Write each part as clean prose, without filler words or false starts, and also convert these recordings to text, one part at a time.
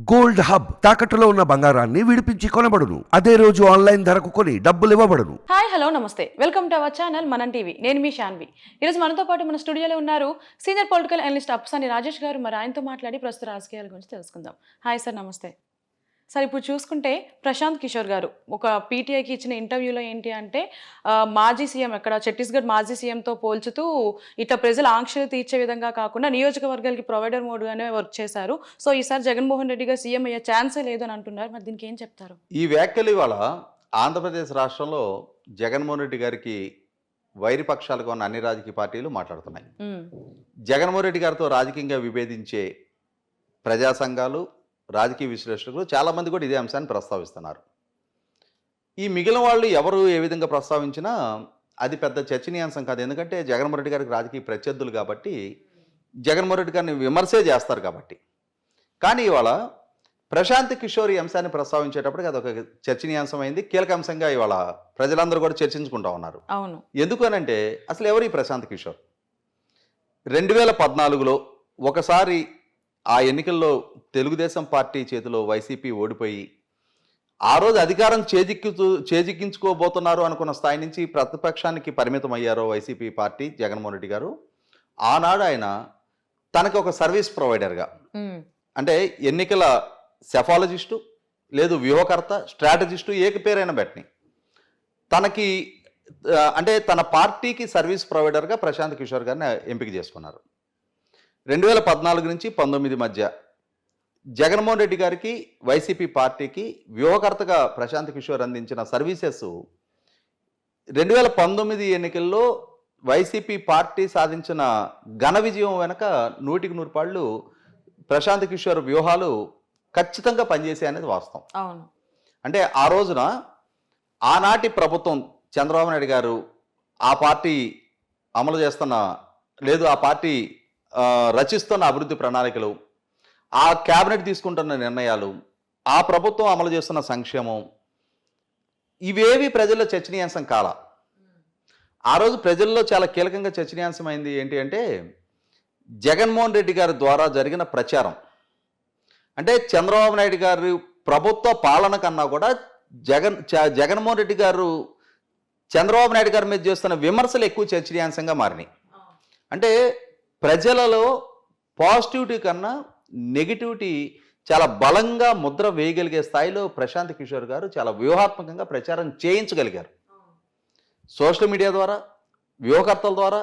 Gold hub తాకట్టులో ఉన్న బంగారాన్ని విడిపించి కొనబడును. అదే రోజు ఆన్లైన్ ధరకు కొని డబ్బులు ఇవ్వబడును. హాయ్ హలో నమస్తే, వెల్కమ్ టు అవర్ ఛానల్ మనం టీవీ. నేను మీ శాన్వి. ఈరోజు మనతో పాటు మన స్టూడియోలో ఉన్నారు సీనియర్ పొలిటికల్ అనలిస్ట్ అప్సాని రాజేష్ గారు. మరి ఆయనతో మాట్లాడి ప్రస్తుత రాజకీయాల గురించి తెలుసుకుందాం. హాయ్ సార్, నమస్తే సార్. ఇప్పుడు చూసుకుంటే ప్రశాంత్ కిషోర్ గారు ఒక పీటీఐకి ఇచ్చిన ఇంటర్వ్యూలో ఏంటి అంటే మాజీ సీఎం ఎక్కడ ఛత్తీస్గఢ్ మాజీ సీఎంతో పోల్చుతూ ఇట్లా ప్రజల ఆంక్షలు తీర్చే విధంగా కాకుండా నియోజకవర్గాలకి ప్రొవైడర్ మోడ్గానే వర్క్ చేశారు. సో ఈసారి జగన్మోహన్ రెడ్డి గారు సీఎం అయ్యే ఛాన్సే లేదు అని అంటున్నారు. మరి దీనికి ఏం చెప్తారు? ఈ వ్యాఖ్యలు ఇవాళ ఆంధ్రప్రదేశ్ రాష్ట్రంలో జగన్మోహన్ రెడ్డి గారికి వైరి పక్షాలుగా ఉన్న అన్ని రాజకీయ పార్టీలు మాట్లాడుతున్నాయి. జగన్మోహన్ రెడ్డి గారితో రాజకీయంగా విభేదించే ప్రజా సంఘాలు, రాజకీయ విశ్లేషకులు చాలామంది కూడా ఇదే అంశాన్ని ప్రస్తావిస్తున్నారు. ఈ మిగిలిన వాళ్ళు ఎవరు ఏ విధంగా ప్రస్తావించినా అది పెద్ద చర్చనీయాంశం కాదు. ఎందుకంటే జగన్మోహన్ రెడ్డి గారికి రాజకీయ ప్రత్యర్థులు కాబట్టి, జగన్మోహన్ రెడ్డి గారిని విమర్శే చేస్తారు కాబట్టి. కానీ ఇవాళ ప్రశాంత్ కిషోర్ ఈ అంశాన్ని ప్రస్తావించేటప్పటికి అదొక చర్చనీయాంశమైంది. కీలక అంశంగా ఇవాళ ప్రజలందరూ కూడా చర్చించుకుంటా ఉన్నారు. అవును. ఎందుకు అనంటే అసలు ఎవరు ఈ ప్రశాంత్ కిషోర్? 2014లో ఒకసారి ఆ ఎన్నికల్లో తెలుగుదేశం పార్టీ చేతిలో వైసీపీ ఓడిపోయి ఆ రోజు అధికారం చేజిక్కించుకోబోతున్నారు అనుకున్న స్థాయి నుంచి ప్రతిపక్షానికి పరిమితం అయ్యారో వైసీపీ పార్టీ, జగన్మోహన్ రెడ్డి గారు. ఆనాడు ఆయన తనకు ఒక సర్వీస్ ప్రొవైడర్గా, అంటే ఎన్నికల సెఫాలజిస్టు లేదు వ్యూహకర్త, స్ట్రాటజిస్టు, ఏ పేరైనా పెట్టని, తనకి అంటే తన పార్టీకి సర్వీస్ ప్రొవైడర్గా ప్రశాంత్ కిషోర్ గారిని ఎంపిక చేసుకున్నారు. 2014 నుంచి 19 మధ్య జగన్మోహన్ రెడ్డి గారికి, వైసీపీ పార్టీకి వ్యూహకర్తగా ప్రశాంత్ కిషోర్ అందించిన సర్వీసెస్ 2019 ఎన్నికల్లో వైసీపీ పార్టీ సాధించిన ఘన విజయం వెనక 100కి 100 పాళ్ళు ప్రశాంత్ కిషోర్ వ్యూహాలు ఖచ్చితంగా పనిచేసాయి అనేది వాస్తవం. అవును. అంటే ఆ రోజున ఆనాటి ప్రభుత్వం, చంద్రబాబు నాయుడు గారు ఆ పార్టీ అమలు చేస్తున్న లేదు ఆ పార్టీ రచిస్తున్న అభివృద్ధి ప్రణాళికలు, ఆ క్యాబినెట్ తీసుకుంటున్న నిర్ణయాలు, ఆ ప్రభుత్వం అమలు చేస్తున్న సంక్షేమం, ఇవేవి ప్రజల్లో చర్చనీయాంశం కాల. ఆ రోజు ప్రజల్లో చాలా కీలకంగా చర్చనీయాంశమైంది ఏంటి అంటే జగన్మోహన్ రెడ్డి గారి ద్వారా జరిగిన ప్రచారం. అంటే చంద్రబాబు నాయుడు గారి ప్రభుత్వ పాలన కన్నా కూడా జగన్మోహన్ రెడ్డి గారు చంద్రబాబు నాయుడు గారి మీద చేస్తున్న విమర్శలు ఎక్కువ చర్చనీయాంశంగా మారినాయి. అంటే ప్రజలలో పాజిటివిటీ కన్నా నెగిటివిటీ చాలా బలంగా ముద్ర వేయగలిగే స్థాయిలో ప్రశాంత్ కిషోర్ గారు చాలా వ్యూహాత్మకంగా ప్రచారం చేయించగలిగారు. సోషల్ మీడియా ద్వారా, వ్యూహకర్తల ద్వారా,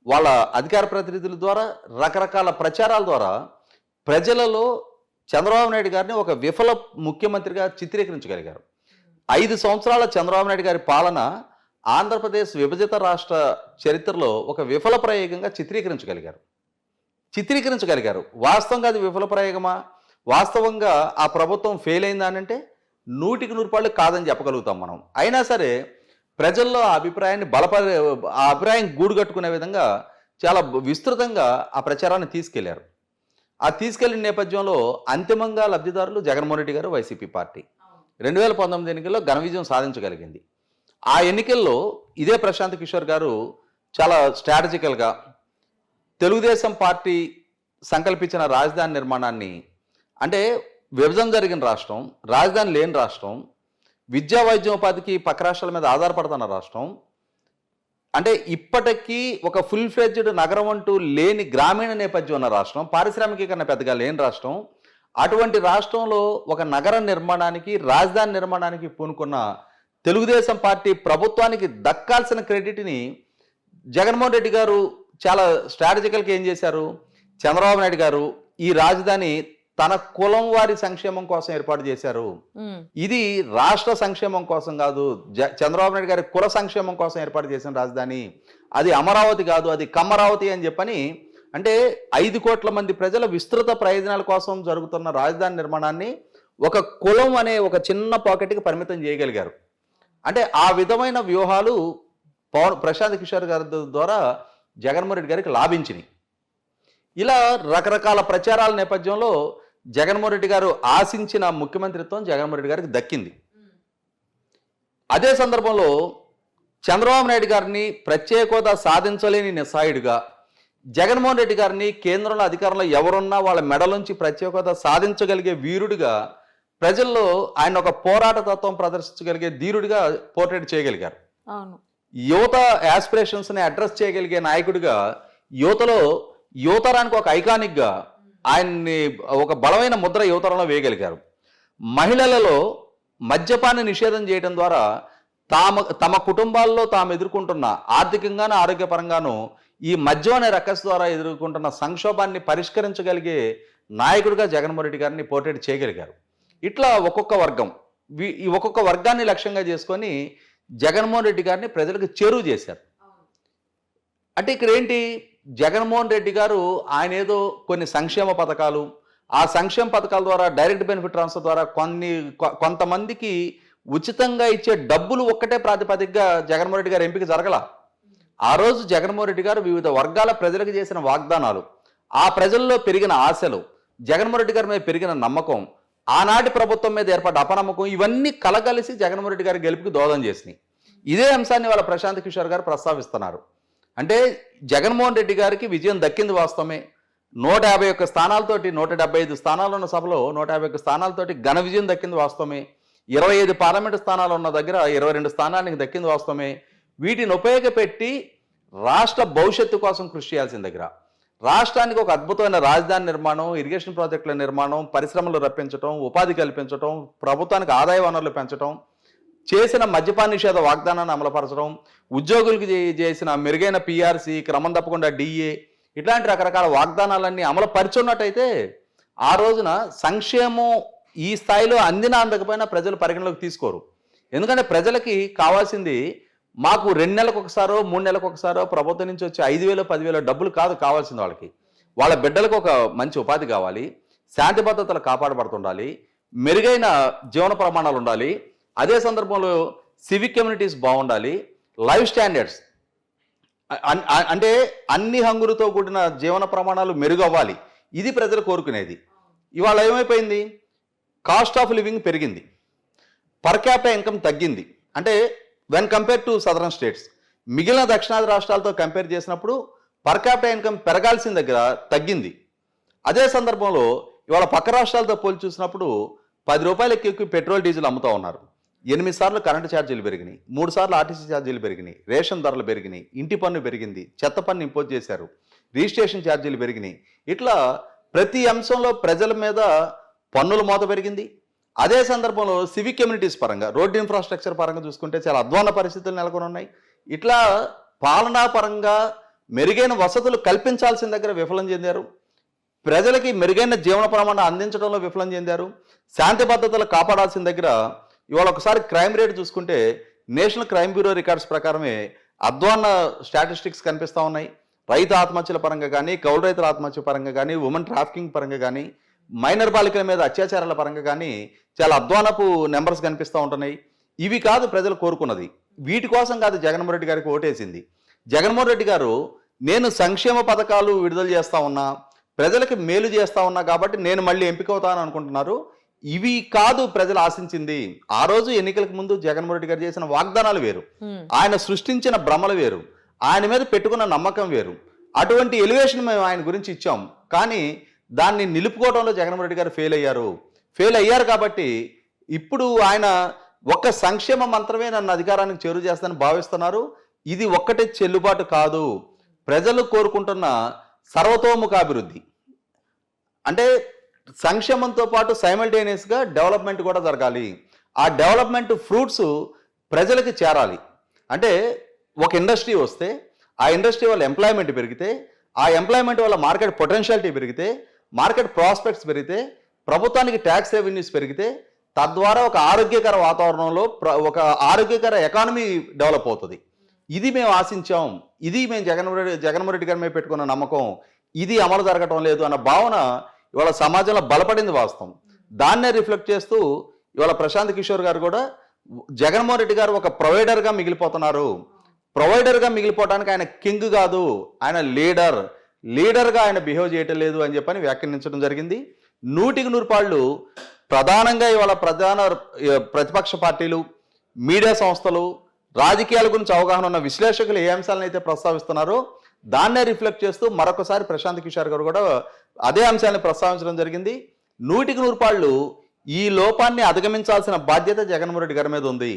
వాళ్ళ అధికార ప్రతినిధుల ద్వారా, రకరకాల ప్రచారాల ద్వారా ప్రజలలో చంద్రబాబు నాయుడు గారిని ఒక విఫల ముఖ్యమంత్రిగా చిత్రీకరించగలిగారు. 5 సంవత్సరాల చంద్రబాబు నాయుడు గారి పాలన ఆంధ్రప్రదేశ్ విభజిత రాష్ట్ర చరిత్రలో ఒక విఫల ప్రయోగంగా చిత్రీకరించగలిగారు. వాస్తవంగా అది విఫల ప్రయోగమా, వాస్తవంగా ఆ ప్రభుత్వం ఫెయిల్ అయిందా అంటే 100కి 100 పాళ్ళు కాదని చెప్పగలుగుతాం మనం. అయినా సరే ప్రజల్లో ఆ అభిప్రాయాన్ని ఆ అభిప్రాయం గూడు కట్టుకునే విధంగా చాలా విస్తృతంగా ఆ ప్రచారాన్ని తీసుకెళ్లారు. ఆ తీసుకెళ్లిన నేపథ్యంలో అంతిమంగా లబ్ధిదారులు జగన్మోహన్ రెడ్డి గారు, వైసీపీ పార్టీ 2019 ఎన్నికల్లో ఘన విజయం సాధించగలిగింది. ఆ ఎన్నికల్లో ఇదే ప్రశాంత్ కిషోర్ గారు చాలా స్ట్రాటజికల్గా తెలుగుదేశం పార్టీ సంకల్పించిన రాజధాని నిర్మాణాన్ని, అంటే విభజన జరిగిన రాష్ట్రం, రాజధాని లేని రాష్ట్రం, విద్యా వైద్యోపాధికి పక్క రాష్ట్రాల మీద ఆధారపడుతున్న రాష్ట్రం, అంటే ఇప్పటికీ ఒక ఫుల్ ఫ్లెడ్జ్డ్ నగరం అంటూ లేని గ్రామీణ నేపథ్యం ఉన్న రాష్ట్రం, పారిశ్రామికీకరణ పెద్దగా లేని రాష్ట్రం, అటువంటి రాష్ట్రంలో ఒక నగర నిర్మాణానికి, రాజధాని నిర్మాణానికి పూనుకున్న తెలుగుదేశం పార్టీ ప్రభుత్వానికి దక్కాల్సిన క్రెడిట్ని జగన్మోహన్ రెడ్డి గారు చాలా స్ట్రాటజికల్గా ఏం చేశారు? చంద్రబాబు నాయుడు గారు ఈ రాజధాని తన కులం వారి సంక్షేమం కోసం ఏర్పాటు చేశారు. ఇది రాష్ట్ర సంక్షేమం కోసం కాదు, చంద్రబాబు నాయుడు గారి కుల సంక్షేమం కోసం ఏర్పాటు చేసిన రాజధాని, అది అమరావతి కాదు, అది కమ్మరావతి అని చెప్పని, అంటే 5 కోట్ల మంది ప్రజల విస్తృత ప్రయోజనాల కోసం జరుగుతున్న రాజధాని నిర్మాణాన్ని ఒక కులం అనే ఒక చిన్న పాకెట్కి పరిమితం చేయగలిగారు. అంటే ఆ విధమైన వ్యూహాలు ప్రశాంత్ కిషోర్ గారి ద్వారా జగన్మోహన్ రెడ్డి గారికి లాభించినాయి. ఇలా రకరకాల ప్రచారాల నేపథ్యంలో జగన్మోహన్ రెడ్డి గారు ఆశించిన ముఖ్యమంత్రిత్వం జగన్మోహన్ రెడ్డి గారికి దక్కింది. అదే సందర్భంలో చంద్రబాబు నాయుడు గారిని ప్రత్యేక హోదా సాధించలేని నిస్సాయుడిగా, జగన్మోహన్ రెడ్డి గారిని కేంద్రంలో అధికారంలో ఎవరున్నా వాళ్ళ మెడలోంచి ప్రత్యేకత సాధించగలిగే వీరుడిగా, ప్రజల్లో ఆయన ఒక పోరాట తత్వం ప్రదర్శించగలిగే ధీరుడిగా పోర్ట్రేట్ చేయగలిగారు. అవును. యువత యాస్పిరేషన్స్ని అడ్రస్ చేయగలిగే నాయకుడిగా, యువతరానికి ఒక ఐకానిక్గా ఆయన్ని ఒక బలమైన ముద్ర యువతరంలో వేయగలిగారు. మహిళలలో మద్యపాన్ని నిషేధం చేయడం ద్వారా తమ కుటుంబాల్లో తాము ఎదుర్కొంటున్న ఆర్థికంగాను ఆరోగ్యపరంగాను ఈ మద్యం అనే రక్కస్ ద్వారా ఎదుర్కొంటున్న సంక్షోభాన్ని పరిష్కరించగలిగే నాయకుడిగా జగన్మోహన్ రెడ్డి గారిని పోర్ట్రేట్ చేయగలిగారు. ఇట్లా ఒక్కొక్క వర్గాన్ని లక్ష్యంగా చేసుకొని జగన్మోహన్ రెడ్డి గారిని ప్రజలకు చేరువ చేశారు. అంటే ఇక్కడ ఏంటి, జగన్మోహన్ రెడ్డి గారు ఆయన ఏదో కొన్ని సంక్షేమ పథకాలు, ఆ సంక్షేమ పథకాల ద్వారా డైరెక్ట్ బెనిఫిట్ ట్రాన్స్ఫర్ ద్వారా కొంతమందికి ఉచితంగా ఇచ్చే డబ్బులు ఒక్కటే ప్రాతిపదికగా జగన్మోహన్ రెడ్డి గారు ఎంపిక జరగల. ఆ రోజు జగన్మోహన్ రెడ్డి గారు వివిధ వర్గాల ప్రజలకు చేసిన వాగ్దానాలు, ఆ ప్రజల్లో పెరిగిన ఆశలు, జగన్మోహన్ రెడ్డి గారి మీద పెరిగిన నమ్మకం, ఆనాటి ప్రభుత్వం మీద ఏర్పడ్డ అపనమ్మకం, ఇవన్నీ కలగలిసి జగన్మోహన్ రెడ్డి గారి గెలుపుకి దోహదం చేసినాయి. ఇదే అంశాన్ని వాళ్ళ ప్రశాంత్ కిషోర్ గారు ప్రస్తావిస్తున్నారు. అంటే జగన్మోహన్ రెడ్డి గారికి విజయం దక్కింది వాస్తవమే. 151 స్థానాలతోటి 175 స్థానాలు ఉన్న సభలో 151 స్థానాలతోటి ఘన విజయం దక్కింది వాస్తవమే. 25 పార్లమెంటు స్థానాలు ఉన్న దగ్గర 22 స్థానానికి దక్కింది వాస్తవమే. వీటిని ఉపయోగపెట్టి రాష్ట్ర భవిష్యత్తు కోసం కృషి చేయాల్సిన దగ్గర, రాష్ట్రానికి ఒక అద్భుతమైన రాజధాని నిర్మాణం, ఇరిగేషన్ ప్రాజెక్టుల నిర్మాణం, పరిశ్రమలు రప్పించడం, ఉపాధి కల్పించడం, ప్రభుత్వానికి ఆదాయ వనరులు పెంచడం, చేసిన మద్యపాన నిషేధ వాగ్దానాన్ని అమలుపరచడం, ఉద్యోగులకు చేసిన మెరుగైన పిఆర్సీ, క్రమం తప్పకుండా డిఏ, ఇట్లాంటి రకరకాల వాగ్దానాలన్నీ అమలు పరిచున్నట్టయితే ఆ రోజున సంక్షేమం ఈ స్థాయిలో అందినా అందకపోయినా ప్రజలు పరిగణలోకి తీసుకోరు. ఎందుకంటే ప్రజలకి కావాల్సింది మాకు 2 నెలలకు ఒకసారో 3 నెలలకు ఒకసారో ప్రభుత్వం నుంచి వచ్చే 5,000 10,000 డబ్బులు కాదు కావాల్సింది. వాళ్ళ బిడ్డలకు ఒక మంచి ఉపాధి కావాలి, శాంతి భద్రతలు కాపాడబడుతుండాలి, మెరుగైన జీవన ప్రమాణాలు ఉండాలి, అదే సందర్భంలో సివిక్ కమ్యూనిటీస్ బాగుండాలి, లైఫ్ స్టాండర్డ్స్ అంటే అన్ని హంగులతో కూడిన జీవన ప్రమాణాలు మెరుగవ్వాలి. ఇది ప్రజలు కోరుకునేది. ఇవాళ ఏమైపోయింది, కాస్ట్ ఆఫ్ లివింగ్ పెరిగింది, పర్ క్యాపిటల్ ఇన్కమ్ తగ్గింది. అంటే when compare to southern states, మిగిలిన దక్షిణాది రాష్ట్రాలతో కంపేర్ చేసినప్పుడు పర్ క్యాపిటల్ ఇన్కమ్ పెరగాల్సిన దగ్గర తగ్గింది. అదే సందర్భంలో ఇవాళ పక్క రాష్ట్రాలతో పోల్చి చూసినప్పుడు 10 రూపాయలకి ఎక్కువ పెట్రోల్ డీజిల్ అమ్ముతూ ఉన్నారు. 8 సార్లు కరెంటు ఛార్జీలు పెరిగినాయి, 3 సార్లు ఆర్టీసీ ఛార్జీలు పెరిగినాయి, రేషన్ ధరలు పెరిగినాయి, ఇంటి పన్ను పెరిగింది, చెత్త పన్ను ఇంపోజ్ చేశారు, రిజిస్ట్రేషన్ ఛార్జీలు పెరిగినాయి. ఇట్లా ప్రతి అంశంలో ప్రజల మీద పన్నుల మోత పెరిగింది. అదే సందర్భంలో సివిక్ కమ్యూనిటీస్ పరంగా, రోడ్డు ఇన్ఫ్రాస్ట్రక్చర్ పరంగా చూసుకుంటే చాలా అధ్వాన పరిస్థితులు నెలకొని ఉన్నాయి. ఇట్లా పాలనా పరంగా మెరుగైన వసతులు కల్పించాల్సిన దగ్గర విఫలం చెందారు, ప్రజలకి మెరుగైన జీవన ప్రమాణం అందించడంలో విఫలం చెందారు, శాంతి భద్రతలు కాపాడాల్సిన దగ్గర ఇవాళ ఒకసారి క్రైమ్ రేట్ చూసుకుంటే నేషనల్ క్రైమ్ బ్యూరో రికార్డ్స్ ప్రకారమే అధ్వాన స్టాటిస్టిక్స్ కనిపిస్తూ ఉన్నాయి. రైతు ఆత్మహత్యల పరంగా కానీ, కౌలు రైతుల ఆత్మహత్య పరంగా కానీ, ఉమెన్ ట్రాఫికింగ్ పరంగా కానీ, మైనర్ బాలికల మీద అత్యాచారాల పరంగా కానీ చాలా అధ్వానపు నెంబర్స్ కనిపిస్తూ ఉంటున్నాయి. ఇవి కాదు ప్రజలు కోరుకున్నది, వీటి కోసం కాదు జగన్మోహన్ రెడ్డి గారికి ఓటేసింది. జగన్మోహన్ రెడ్డి గారు నేను సంక్షేమ పథకాలు విడుదల చేస్తా ఉన్నా, ప్రజలకు మేలు చేస్తా ఉన్నా కాబట్టి నేను మళ్ళీ ఎంపిక అవుతాను అనుకుంటున్నారు. ఇవి కాదు ప్రజలు ఆశించింది. ఆ రోజు ఎన్నికలకు ముందు జగన్మోహన్ రెడ్డి గారు చేసిన వాగ్దానాలు వేరు, ఆయన సృష్టించిన భ్రమలు వేరు, ఆయన మీద పెట్టుకున్న నమ్మకం వేరు. అటువంటి ఎలివేషన్ మేము ఆయన గురించి ఇచ్చాం, కానీ దాన్ని నిలుపుకోవడంలో జగన్మోహన్ రెడ్డి గారు ఫెయిల్ అయ్యారు. కాబట్టి ఇప్పుడు ఆయన ఒక్క సంక్షేమ మంత్రమే నన్ను అధికారానికి చేరువ చేస్తానని భావిస్తున్నారు. ఇది ఒక్కటే చెల్లుబాటు కాదు. ప్రజలు కోరుకుంటున్న సర్వతోముఖాభివృద్ధి అంటే సంక్షేమంతో పాటు సైమల్టేనియస్గా డెవలప్మెంట్ కూడా జరగాలి. ఆ డెవలప్మెంట్ ఫ్రూట్స్ ప్రజలకి చేరాలి. అంటే ఒక ఇండస్ట్రీ వస్తే ఆ ఇండస్ట్రీ వల్ల ఎంప్లాయ్మెంట్ పెరిగితే, ఆ ఎంప్లాయ్మెంట్ వల్ల మార్కెట్ పొటెన్షియాలిటీ పెరిగితే, మార్కెట్ ప్రాస్పెక్ట్స్ పెరిగితే, ప్రభుత్వానికి ట్యాక్స్ రెవెన్యూస్ పెరిగితే, తద్వారా ఒక ఆరోగ్యకర వాతావరణంలో ఒక ఆరోగ్యకర ఎకానమీ డెవలప్ అవుతుంది. ఇది మేము ఆశించాం, ఇది మేము జగన్మోహన్ రెడ్డి గారి మీద పెట్టుకున్న నమ్మకం, ఇది అమలు జరగటం లేదు అన్న భావన ఇవాళ సమాజంలో బలపడింది వాస్తవం. దాన్నే రిఫ్లెక్ట్ చేస్తూ ఇవాళ ప్రశాంత్ కిషోర్ గారు కూడా జగన్మోహన్ రెడ్డి గారు ఒక ప్రొవైడర్గా మిగిలిపోతున్నారు. ప్రొవైడర్గా మిగిలిపోవడానికి ఆయన కింగ్ కాదు, ఆయన లీడర్గా ఆయన బిహేవ్ చేయటం లేదు అని చెప్పని వ్యాఖ్యానించడం జరిగింది. 100% ప్రధానంగా ఇవాళ ప్రతిపక్ష పార్టీలు, మీడియా సంస్థలు, రాజకీయాల గురించి అవగాహన ఉన్న విశ్లేషకులు ఏ అంశాలను అయితే ప్రస్తావిస్తున్నారో దాన్నే రిఫ్లెక్ట్ చేస్తూ మరొకసారి ప్రశాంత్ కిషోర్ గారు కూడా అదే అంశాన్ని ప్రస్తావించడం జరిగింది. 100% ఈ లోపాన్ని అధిగమించాల్సిన బాధ్యత జగన్మోహన్ రెడ్డి గారి మీద ఉంది.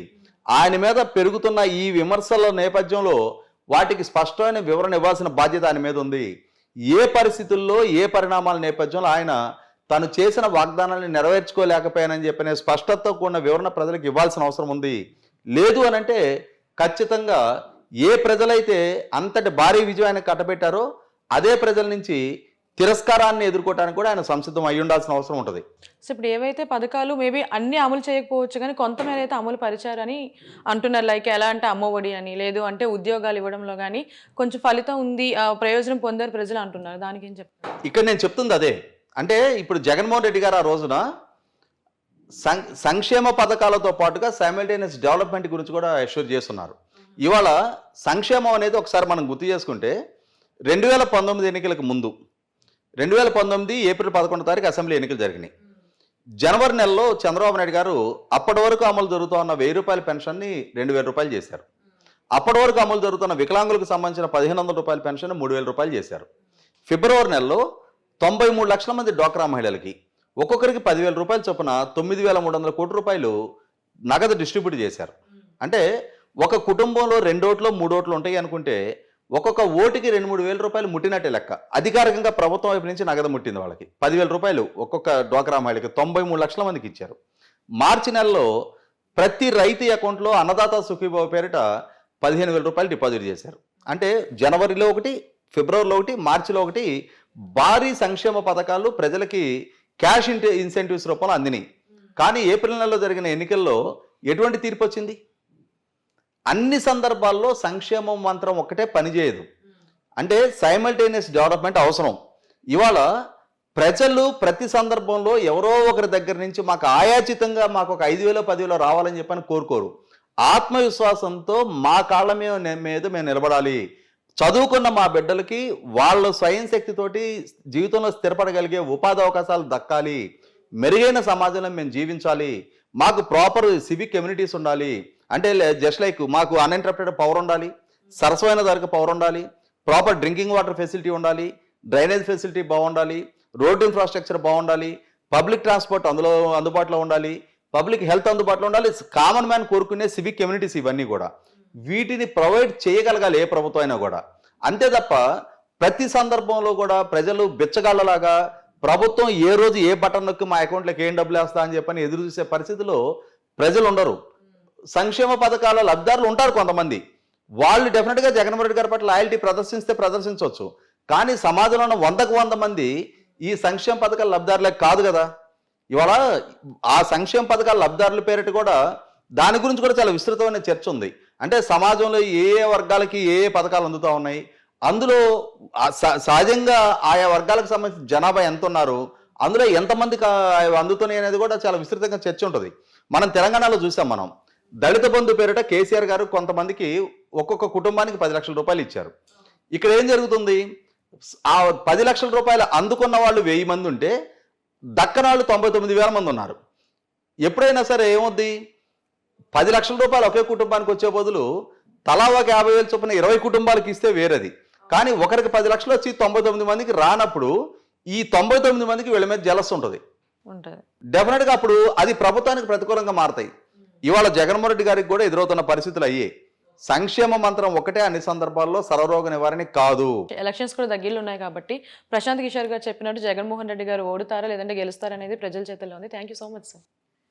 ఆయన మీద పెరుగుతున్న ఈ విమర్శల నేపథ్యంలో వాటికి స్పష్టమైన వివరణ ఇవ్వాల్సిన బాధ్యత ఆయన మీద ఉంది. ఏ పరిస్థితుల్లో ఏ పరిణామాల నేపథ్యంలో ఆయన తను చేసిన వాగ్దానాన్ని నెరవేర్చుకోలేకపోయానని చెప్పిన స్పష్టతతో కూడిన వివరణ ప్రజలకు ఇవ్వాల్సిన అవసరం ఉంది. లేదు అనంటే ఖచ్చితంగా ఏ ప్రజలైతే అంతటి భారీ విజయాన్ని కట్టబెట్టారో అదే ప్రజల నుంచి తిరస్కారాన్ని ఎదుర్కోవడానికి కూడా ఆయన సంసిద్ధం అయి ఉండాల్సిన అవసరం ఉంటుంది. సో ఇప్పుడు ఏవైతే పథకాలు మేబీ అన్ని అమలు చేయకపోవచ్చు కానీ కొంతమేర అయితే అమలు పరిచారని అంటున్నారు. లైక్ ఎలా అంటే అమ్మఒడి అని, లేదు అంటే ఉద్యోగాలు ఇవ్వడంలో కానీ కొంచెం ఫలితం ఉంది, ప్రయోజనం పొందారు ప్రజలు అంటున్నారు. దానికి ఏం చెప్తారు? ఇక్కడ నేను చెప్తుంది అదే. అంటే ఇప్పుడు జగన్మోహన్ రెడ్డి గారు ఆ రోజున సంక్షేమ పథకాలతో పాటుగా సైమల్టేనియస్ డెవలప్మెంట్ గురించి కూడా అష్యూర్ చేస్తున్నారు. ఇవాళ సంక్షేమం అనేది ఒకసారి మనం గుర్తు చేసుకుంటే 2019 ఎన్నికలకు ముందు 2019 ఏప్రిల్ 11వ తారీఖు అసెంబ్లీ ఎన్నికలు జరిగినాయి. జనవరి నెలలో చంద్రబాబు నాయుడు గారు అప్పటి వరకు అమలు జరుగుతూ ఉన్న 1000 రూపాయల పెన్షన్ని 2000 రూపాయలు చేశారు. అప్పటి వరకు అమలు జరుగుతున్న వికలాంగులకు సంబంధించిన 1500 రూపాయల పెన్షన్ 3000 రూపాయలు చేశారు. ఫిబ్రవరి నెలలో 93 లక్షల మంది డ్వాక్రా మహిళలకి ఒక్కొక్కరికి 10,000 రూపాయల చొప్పున 9,300 కోట్ల రూపాయలు నగదు డిస్ట్రిబ్యూట్ చేశారు. అంటే ఒక కుటుంబంలో 2 ఓట్లు 3 ఓట్లు ఉంటాయి అనుకుంటే ఒక్కొక్క ఓటుకి 2-3 వేల రూపాయలు ముట్టినట్టే లెక్క. అధికారికంగా ప్రభుత్వం వైపు నుంచి నగదు ముట్టింది వాళ్ళకి 10,000 రూపాయలు ఒక్కొక్క డ్వాక్రా మహిళకి 93 లక్షల మందికి ఇచ్చారు. మార్చి నెలలో ప్రతి రైతు అకౌంట్లో అన్నదాత సుఖీభావ పేరిట 15,000 రూపాయలు డిపాజిట్ చేశారు. అంటే జనవరిలో ఒకటి, ఫిబ్రవరిలో ఒకటి, మార్చిలో ఒకటి భారీ సంక్షేమ పథకాలు ప్రజలకి క్యాష్ ఇన్సెంటివ్స్ రూపంలో అందినాయి. కానీ ఏప్రిల్ నెలలో జరిగిన ఎన్నికల్లో ఎటువంటి తీర్పు వచ్చింది? అన్ని సందర్భాల్లో సంక్షేమం మంత్రం ఒక్కటే పనిచేయదు. అంటే సైమల్టేనియస్ డెవలప్మెంట్ అవసరం. ఇవాళ ప్రజలు ప్రతి సందర్భంలో ఎవరో ఒకరి దగ్గర నుంచి మాకు ఆయాచితంగా మాకు ఒక 5,000 10,000 రావాలని చెప్పని కోరుకోరు. ఆత్మవిశ్వాసంతో మా కాళ్ళ మీద మేము నిలబడాలి. చదువుకున్న మా బిడ్డలకి వాళ్ళ స్వయం శక్తితోటి జీవితంలో స్థిరపడగలిగే ఉపాధి అవకాశాలు దక్కాలి. మెరుగైన సమాజంలో మేము జీవించాలి. మాకు ప్రాపర్ సివిక్ కమ్యూనిటీస్ ఉండాలి. అంటే జస్ట్ లైక్ మాకు అన్ఇంటరప్టెడ్ పవర్ ఉండాలి, సరసమైన ధరకు పవర్ ఉండాలి, ప్రాపర్ డ్రింకింగ్ వాటర్ ఫెసిలిటీ ఉండాలి, డ్రైనేజ్ ఫెసిలిటీ బాగుండాలి, రోడ్డు ఇన్ఫ్రాస్ట్రక్చర్ బాగుండాలి, పబ్లిక్ ట్రాన్స్పోర్ట్ అందుబాటులో ఉండాలి, పబ్లిక్ హెల్త్ అందుబాటులో ఉండాలి. కామన్ మ్యాన్ కోరుకునే సివిక్ కమ్యూనిటీస్ ఇవన్నీ కూడా వీటిని ప్రొవైడ్ చేయగలగాలి ఏ ప్రభుత్వం అయినా కూడా. అంతే తప్ప ప్రతి సందర్భంలో కూడా ప్రజలు బిచ్చగాళ్ళలాగా ప్రభుత్వం ఏ రోజు ఏ బటన్ నొక్కి మా అకౌంట్లోకి ఏం డబ్బులు వేస్తా అని చెప్పని ఎదురు చూసే పరిస్థితిలో ప్రజలు ఉండరు. సంక్షేమ పథకాల లబ్ధిదారులు ఉంటారు కొంతమంది. వాళ్ళు డెఫినెట్గా జగన్మోహన్ రెడ్డి గారి పట్ల లాయల్టీ ప్రదర్శిస్తే ప్రదర్శించవచ్చు. కానీ సమాజంలో ఉన్న 100 మంది ఈ సంక్షేమ పథకాల లబ్ధిదారులే కాదు కదా. ఇవాళ ఆ సంక్షేమ పథకాల లబ్ధిదారుల పేరిట కూడా దాని గురించి కూడా చాలా విస్తృతమైన చర్చ ఉంది. అంటే సమాజంలో ఏ వర్గాలకి ఏ పథకాలు అందుతూ ఉన్నాయి, అందులో సహజంగా ఆయా వర్గాలకు సంబంధించిన జనాభా ఎంత ఉన్నారు, అందులో ఎంతమందికి అందుతున్నాయి అనేది కూడా చాలా విస్తృతంగా చర్చ ఉంటుంది. మనం తెలంగాణలో చూసాం. మనం దళిత బంధు పేరిట కేసీఆర్ గారు కొంతమందికి ఒక్కొక్క కుటుంబానికి 10 లక్షల రూపాయలు ఇచ్చారు. ఇక్కడ ఏం జరుగుతుంది? ఆ 10 లక్షల రూపాయలు అందుకున్న వాళ్ళు 1000 మంది ఉంటే దక్కనాళ్ళు 99,000 మంది ఉన్నారు. ఎప్పుడైనా సరే ఏమవుద్ది? 10 లక్షల రూపాయలు ఒకే కుటుంబానికి వచ్చే బదులు తలా ఒక 50,000 చొప్పున 20 కుటుంబాలకు ఇస్తే వేరేది. కానీ ఒకరికి 10 లక్షలు వచ్చి 99 మందికి రానప్పుడు ఈ 99 మందికి వీళ్ళ మీద జలస్ ఉంటుంది. డెఫినెట్గా అప్పుడు అది ప్రభుత్వానికి ప్రతికూలంగా మారతాయి. ఇవాళ జగన్మోహన్ రెడ్డి గారికి కూడా ఎదురవుతున్న పరిస్థితులు అయ్యే. సంక్షేమ మంత్రం ఒకటే అన్ని సందర్భాల్లో సర్వరోగ నివారణ కాదు. ఎలక్షన్స్ కూడా దగ్గరలో ఉన్నాయి కాబట్టి ప్రశాంత్ కిషోర్ గారు చెప్పినట్టు జగన్మోహన్ రెడ్డి గారు ఓడుతారా లేదంటే గెలుస్తారా అనేది ప్రజల చేతుల్లో ఉంది. Thank you so much sir.